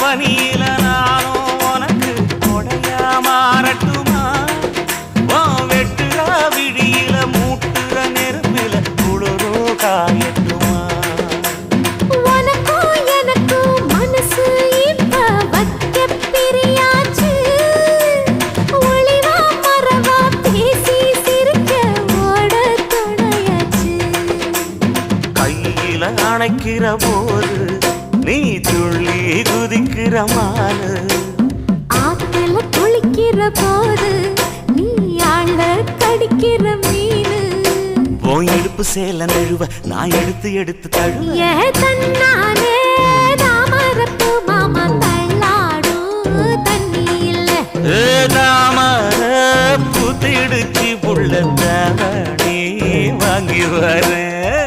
பனியில நானும் உனக்கு கொடையா மாறட்டுமா வெட்டுற விழியில மூட்டுற நெருப்பில குளிரோ காயட்டுமா உனக்கும் எனக்கும் மனசு இப்ப வைக்க பிரியாச்சு ஒளிவா மரவா பேசி சிரிக்க ஓட துணையாச்சு கையில அணைக்கிற போது நீ துள்ளி குதிக்கிற மானு ஆத்துல குளிக்கிற போது நீ ஆள கடிக்கிற மீனு போய் எடுப்பு சேல நழுவ நான் எடுத்து எடுத்து தழுவ ஏ தன்னானே தாமரப்பு மாமா தள்ளாடும் தண்ணி இல்ல தாமர பூத்திடுச்சு புள்ள தானே வாங்கி வரேன்